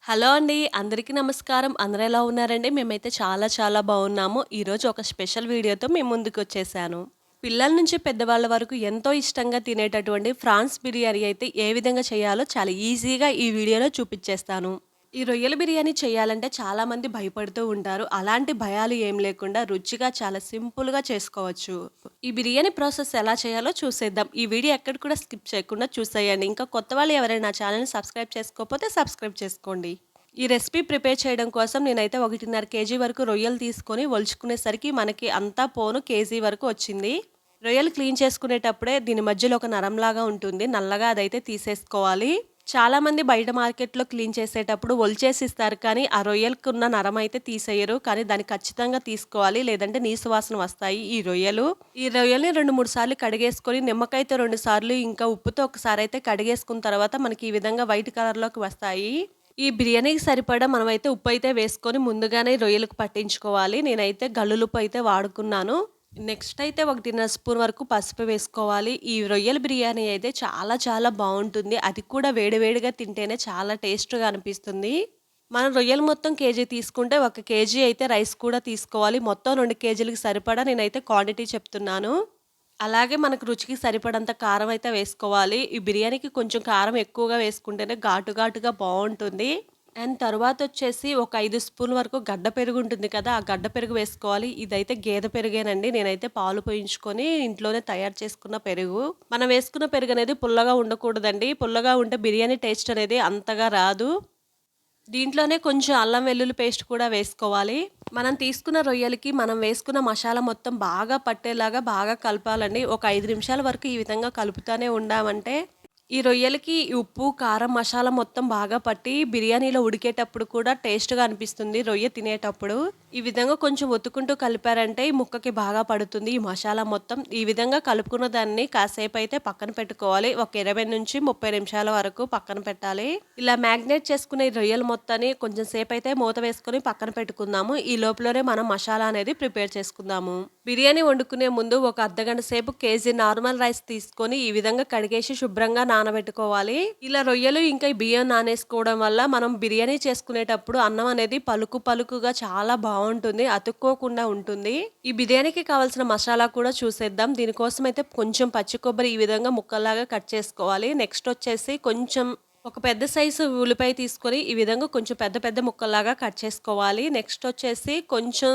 Hello అండి. అందరికీ నమస్కారం. అందరూ ఎలా ఉన్నారండి? మేమైతే చాలా చాలా బాగున్నాము. ఈరోజు ఒక స్పెషల్ వీడియోతో మీ ముందుకొచ్చేసాను. పిల్లల నుంచి పెద్దవాళ్ళ వరకు ఎంతో ఇష్టంగా తినేటటువంటి ఫ్రాన్స్ బిర్యానీ అయితే ఏ విధంగా చేయాలో చాలా ఈజీగా ఈ వీడియోలో చూపిచ్చేస్తాను. ఈ రొయ్యల బిర్యానీ చేయాలంటే చాలామంది భయపడుతూ ఉంటారు. అలాంటి భయాలు ఏం లేకుండా రుచిగా చాలా సింపుల్‌గా చేసుకోవచ్చు. ఈ బిర్యానీ ప్రాసెస్ ఎలా చేయాలో చూసేద్దాం. ఈ వీడియో ఎక్కడ కూడా స్కిప్ చేయకుండా చూసేయండి. ఇంకా కొత్త వాళ్ళు ఎవరైనా నా ఛానెల్‌ని సబ్స్క్రైబ్ చేసుకోకపోతే సబ్స్క్రైబ్ చేసుకోండి. ఈ రెసిపీ ప్రిపేర్ చేయడం కోసం నేనైతే 1.5 కేజీ వరకు రొయ్యలు తీసుకొని ఒలుచుకునేసరికి మనకి అంతా పోను కేజీ వరకు వచ్చింది. రొయ్యలు క్లీన్ చేసుకునేటప్పుడే దీని మధ్యలో ఒక నరంలాగా ఉంటుంది. నల్లగా అదైతే తీసేసుకోవాలి. చాలామంది బయట మార్కెట్‌లో క్లీన్ చేసేటప్పుడు ఒలిచేసి ఇస్తారు. కానీ ఆ రొయ్యలకున్న నరం అయితే తీసేయరు. కానీ దాన్ని ఖచ్చితంగా తీసుకోవాలి. లేదంటే నీసు వాసన వస్తాయి ఈ రొయ్యలు. ఈ రొయ్యల్ని 2, 3 సార్లు కడిగేసుకొని నిమ్మకాయతో 2 సార్లు ఇంకా ఉప్పుతో ఒకసారి అయితే కడిగేసుకున్న తర్వాత మనకి ఈ విధంగా వైట్ కలర్‌లోకి వస్తాయి. ఈ బిర్యానీకి సరిపడా మనమైతే ఉప్పైతే వేసుకొని ముందుగానే రొయ్యలకు పట్టించుకోవాలి. నేనైతే గల్లులుప్పు అయితే వాడుకున్నాను. నెక్స్ట్ అయితే 1.5 స్పూన్ వరకు పసుపు వేసుకోవాలి. ఈ రొయ్యల బిర్యానీ అయితే చాలా చాలా బావుంటుంది. అది కూడా వేడి వేడిగా తింటేనే చాలా టేస్ట్‌గా అనిపిస్తుంది. మనం రొయ్యలు మొత్తం కేజీ తీసుకుంటే 1 కేజీ అయితే రైస్ కూడా తీసుకోవాలి. మొత్తం 2 కేజీలకి సరిపడా నేనైతే క్వాంటిటీ చెప్తున్నాను. అలాగే మనకు రుచికి సరిపడంత కారం అయితే వేసుకోవాలి. ఈ బిర్యానీకి కొంచెం కారం ఎక్కువగా వేసుకుంటేనే ఘాటు ఘాటుగా బావుంటుంది. అండ్ తరువాతొచ్చేసి ఒక 5 స్పూన్ల వరకు గడ్డ పెరుగు ఉంటుంది కదా! ఆ గడ్డ పెరుగు వేసుకోవాలి. ఇదైతే గేదె పెరుగేనండి. నేనైతే పాలు పోయించుకొని ఇంట్లోనే తయారు చేసుకున్న పెరుగు. మనం వేసుకున్న పెరుగనేది పుల్లగా ఉండకూడదండి. పుల్లగా ఉంటే బిర్యానీ టేస్ట్ అనేది అంతగా రాదు. దీంట్లోనే కొంచెం అల్లం వెల్లుల్లి పేస్ట్ కూడా వేసుకోవాలి. మనం తీసుకున్న రొయ్యలకి మనం వేసుకున్న మసాలా మొత్తం బాగా పట్టేలాగా బాగా కలపాలండి. ఒక 5 నిమిషాల వరకు ఈ విధంగా కలుపుతానే ఉండామంటే ఈ రొయ్యలకి ఈ ఉప్పు, కారం, మసాలా మొత్తం బాగా పట్టి బిర్యానీలో ఉడికేటప్పుడు కూడా టేస్ట్‌గా అనిపిస్తుంది రొయ్య తినేటప్పుడు. ఈ విధంగా కొంచెం ఒత్తుకుంటూ కలిపారంటే ఈ ముక్కకి బాగా పడుతుంది ఈ మసాలా మొత్తం. ఈ విధంగా కలుపుకున్న దాన్ని కాసేపయితే పక్కన పెట్టుకోవాలి. ఒక 20-30 నిమిషాల వరకు పక్కన పెట్టాలి. ఇలా మ్యాగ్నేట్ చేసుకున్న ఈ రొయ్యల మొత్తాన్ని కొంచెం సేపయితే మూత వేసుకొని పక్కన పెట్టుకుందాము. ఈ లోపులోనే మనం మసాలా అనేది ప్రిపేర్ చేసుకుందాము. బిర్యానీ వండుకునే ముందు ఒక అర్ధగంట సేపు కేజీ నార్మల్ రైస్ తీసుకొని ఈ విధంగా కడిగేసి శుభ్రంగా నానబెట్టుకోవాలి. ఇలా రొయ్యలు ఇంకా ఈ బియ్యం నానేసుకోవడం వల్ల మనం బిర్యానీ చేసుకునేటప్పుడు అన్నం అనేది పలుకు పలుకుగా చాలా బావుంటుంది. అతుక్కోకుండా ఉంటుంది. ఈ బిర్యానీకి కావాల్సిన మసాలా కూడా చూసేద్దాం. దీనికోసం అయితే కొంచెం పచ్చి కొబ్బరి ఈ విధంగా ముక్కల్లాగా కట్ చేసుకోవాలి. నెక్స్ట్ వచ్చేసి కొంచెం ఒక పెద్ద సైజు ఉల్లిపాయ తీసుకొని ఈ విధంగా కొంచెం పెద్ద పెద్ద ముక్కల్లాగా కట్ చేసుకోవాలి. నెక్స్ట్ వచ్చేసి కొంచెం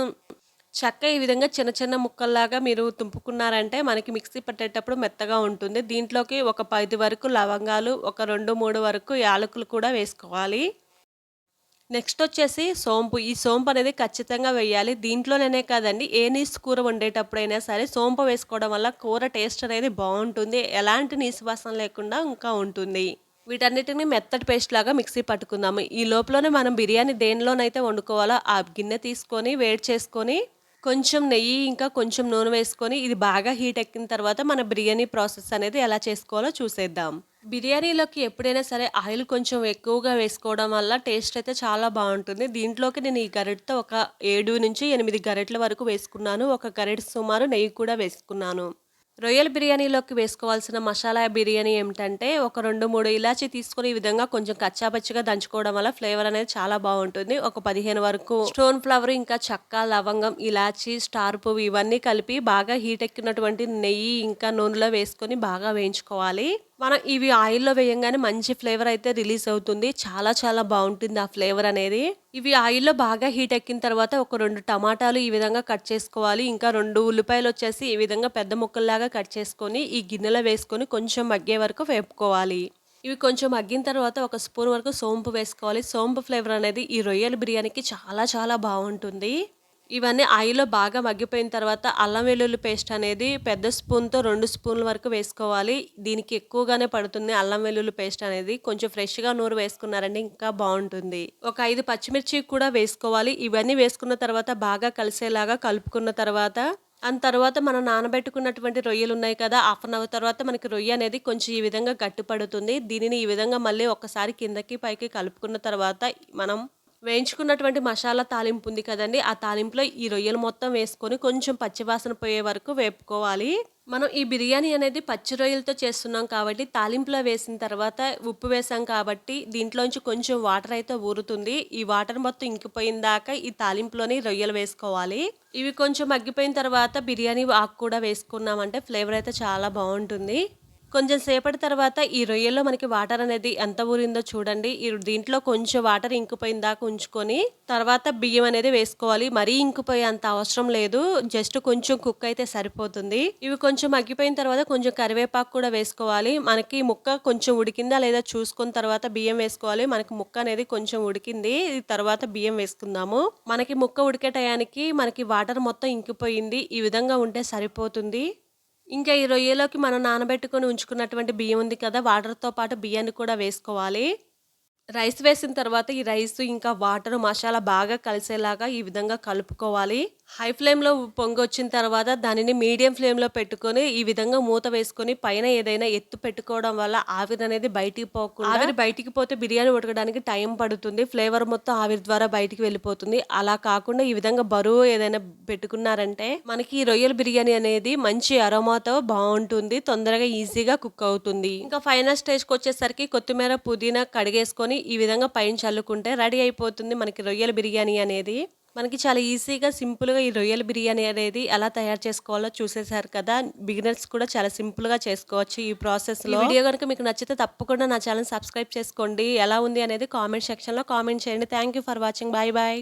చెక్క ఈ విధంగా చిన్న చిన్న ముక్కల్లాగా మీరు తుంపుకున్నారంటే మనకి మిక్సీ పట్టేటప్పుడు మెత్తగా ఉంటుంది. దీంట్లోకి ఒక 10 వరకు లవంగాలు, ఒక 2, 3 వరకు యాలకులు కూడా వేసుకోవాలి. నెక్స్ట్ వచ్చేసి సోంపు. ఈ సోంపు అనేది ఖచ్చితంగా వేయాలి. దీంట్లోనే కాదండి ఏ నీసు కూర వండేటప్పుడైనా సరే సోంపు వేసుకోవడం వల్ల కూర టేస్ట్ అనేది బావుంటుంది. ఎలాంటి నీసు వాసన లేకుండా ఇంకా ఉంటుంది. వీటన్నిటిని మెత్తటి పేస్ట్ లాగా మిక్సీ పట్టుకుందాము. ఈ లోపులోనే మనం బిర్యానీ దేనిలోనైతే వండుకోవాలో ఆ గిన్నె తీసుకొని వేడి చేసుకొని కొంచెం నెయ్యి ఇంకా కొంచెం నూనె వేసుకొని ఇది బాగా హీట్ ఎక్కిన తర్వాత మన బిర్యానీ ప్రాసెస్ అనేది ఎలా చేసుకోవాలో చూసేద్దాం. బిర్యానీలోకి ఎప్పుడైనా సరే ఆయిల్ కొంచెం ఎక్కువగా వేసుకోవడం వల్ల టేస్ట్ అయితే చాలా బావుంటుంది. దీంట్లోకి నేను ఈ గరిటెతో ఒక 7-8 గరిటెల వరకు వేసుకున్నాను. ఒక గరిటె సుమారు నెయ్యి కూడా వేసుకున్నాను. రొయ్యల బిర్యానీలోకి వేసుకోవాల్సిన మసాలా బిర్యానీ ఏమిటంటే ఒక 2, 3 ఇలాచీ తీసుకొని ఈ విధంగా కొంచెం కచ్చా పచ్చిగా దంచుకోవడం వల్ల ఫ్లేవర్ అనేది చాలా బావుంటుంది. ఒక 15 వరకు స్టోన్ ఫ్లవర్ ఇంకా చెక్క, లవంగం, ఇలాచీ, స్టార్ పువ్వు ఇవన్నీ కలిపి బాగా హీట్ ఎక్కినటువంటి నెయ్యి ఇంకా నూనెలో వేసుకొని బాగా వేయించుకోవాలి. మనం ఇవి ఆయిల్‌లో వేయంగానే మంచి ఫ్లేవర్ అయితే రిలీజ్ అవుతుంది. చాలా చాలా బావుంటుంది ఆ ఫ్లేవర్ అనేది. ఇవి ఆయిల్‌లో బాగా హీట్ ఎక్కిన తర్వాత ఒక 2 టమాటాలు ఈ విధంగా కట్ చేసుకోవాలి. ఇంకా 2 ఉల్లిపాయలొచ్చేసి ఈ విధంగా పెద్ద ముక్కల్లాగా కట్ చేసుకొని ఈ గిన్నెలో వేసుకొని కొంచెం మగ్గే వరకు వేపుకోవాలి. ఇవి కొంచెం మగ్గిన తర్వాత ఒక స్పూన్ వరకు సోంపు వేసుకోవాలి. సోంపు ఫ్లేవర్ అనేది ఈ రొయ్యల బిర్యానీకి చాలా చాలా బావుంటుంది. ఇవన్నీ ఆయిల్‌లో బాగా మగ్గిపోయిన తర్వాత అల్లం వెల్లుల్లి పేస్ట్ అనేది పెద్ద స్పూన్‌తో 2 స్పూన్ల వరకు వేసుకోవాలి. దీనికి ఎక్కువగానే పడుతుంది అల్లం వెల్లుల్లి పేస్ట్ అనేది. కొంచెం ఫ్రెష్‌గా నూరి వేసుకున్నారంటే ఇంకా బావుంటుంది. ఒక 5 పచ్చిమిర్చి కూడా వేసుకోవాలి. ఇవన్నీ వేసుకున్న తర్వాత బాగా కలిసేలాగా కలుపుకున్న తర్వాత తర్వాత మనం నానబెట్టుకున్నటువంటి రొయ్యలున్నాయి కదా! హాఫ్ అన్ అవర్ తర్వాత మనకి రొయ్య అనేది కొంచెం ఈ విధంగా గట్టిపడుతుంది. దీనిని ఈ విధంగా మళ్ళీ ఒక్కసారి కిందకి పైకి కలుపుకున్న తర్వాత మనం వేయించుకున్నటువంటి మసాలా తాలింపు ఉంది కదండీ! ఆ తాలింపులో ఈ రొయ్యలు మొత్తం వేసుకొని కొంచెం పచ్చివాసన పోయే వరకు వేపుకోవాలి. మనం ఈ బిర్యానీ అనేది పచ్చి రొయ్యలతో చేస్తున్నాం కాబట్టి తాలింపులో వేసిన తర్వాత ఉప్పు వేసాం కాబట్టి దీంట్లోంచి కొంచెం వాటర్ అయితే ఊరుతుంది. ఈ వాటర్ మొత్తం ఇంకిపోయిన దాకా ఈ తాలింపులోని రొయ్యలు వేసుకోవాలి. ఇవి కొంచెం మగ్గిపోయిన తర్వాత బిర్యానీ ఆకు కూడా వేసుకున్నామంటే ఫ్లేవర్ అయితే చాలా బాగుంటుంది. కొంచెం సేపటి తర్వాత ఈ రొయ్యల్లో మనకి వాటర్ అనేది ఎంత ఊరిందో చూడండి. దీంట్లో కొంచెం వాటర్ ఇంకిపోయిన దాకా ఉంచుకొని తర్వాత బియ్యం అనేది వేసుకోవాలి. మరీ ఇంకిపోయే అంత అవసరం లేదు. జస్ట్ కొంచెం కుక్ అయితే సరిపోతుంది. ఇవి కొంచెం మగ్గిపోయిన తర్వాత కొంచెం కరివేపాకు కూడా వేసుకోవాలి. మనకి ముక్క కొంచెం ఉడికిందా లేదా చూసుకున్న తర్వాత బియ్యం వేసుకోవాలి. మనకి ముక్క అనేది కొంచెం ఉడికింది. తర్వాత బియ్యం వేసుకుందాము. మనకి ముక్క ఉడికే టయానికి మనకి వాటర్ మొత్తం ఇంకిపోయింది. ఈ విధంగా ఉంటే సరిపోతుంది. ఇంకా ఈ రొయ్యలోకి మనం నానబెట్టుకొని ఉంచుకున్నటువంటి బియ్యం ఉంది కదా! వాటర్‌తో పాటు బియ్యాన్ని కూడా వేసుకోవాలి. రైస్ వేసిన తర్వాత ఈ రైస్ ఇంకా వాటర్ మసాలా బాగా కలిసేలాగా ఈ విధంగా కలుపుకోవాలి. హై ఫ్లేమ్‌లో పొంగొచ్చిన తర్వాత దానిని మీడియం ఫ్లేమ్‌లో పెట్టుకొని ఈ విధంగా మూత వేసుకొని పైన ఏదైనా ఎత్తు పెట్టుకోవడం వల్ల ఆవిరి అనేది బయటికి పోకుండా ఆవిరి బయటికి పోతే బిర్యానీ ఉడకడానికి టైం పడుతుంది. ఫ్లేవర్ మొత్తం ఆవిరి ద్వారా బయటికి వెళ్ళిపోతుంది. అలా కాకుండా ఈ విధంగా బరువు ఏదైనా పెట్టుకున్నారంటే మనకి ఈ రొయ్యల బిర్యానీ అనేది మంచి అరోమాతో బాగుంటుంది. తొందరగా ఈజీగా కుక్ అవుతుంది. ఇంకా ఫైనల్ స్టేజ్‌కి వచ్చేసరికి కొత్తిమీర, పుదీనా కడిగేసుకొని ఈ విధంగా పైన చల్లుకుంటే రెడీ అయిపోతుంది మనకి రొయ్యల బిర్యానీ అనేది. మనకి చాలా ఈజీగా, సింపుల్‌గా ఈ రొయ్యల బిర్యానీ అనేది ఎలా తయారు చేసుకోవాలో చూసేశారు కదా! బిగినర్స్ కూడా చాలా సింపుల్‌గా చేసుకోవచ్చు ఈ ప్రాసెస్‌లో. ఈ వీడియో గనుక మీకు నచ్చితే తప్పకుండా నా ఛానెల్ సబ్స్క్రైబ్ చేసుకోండి. ఎలా ఉంది అనేది కామెంట్ సెక్షన్‌లో కామెంట్ చేయండి. Thank you for watching. Bye bye.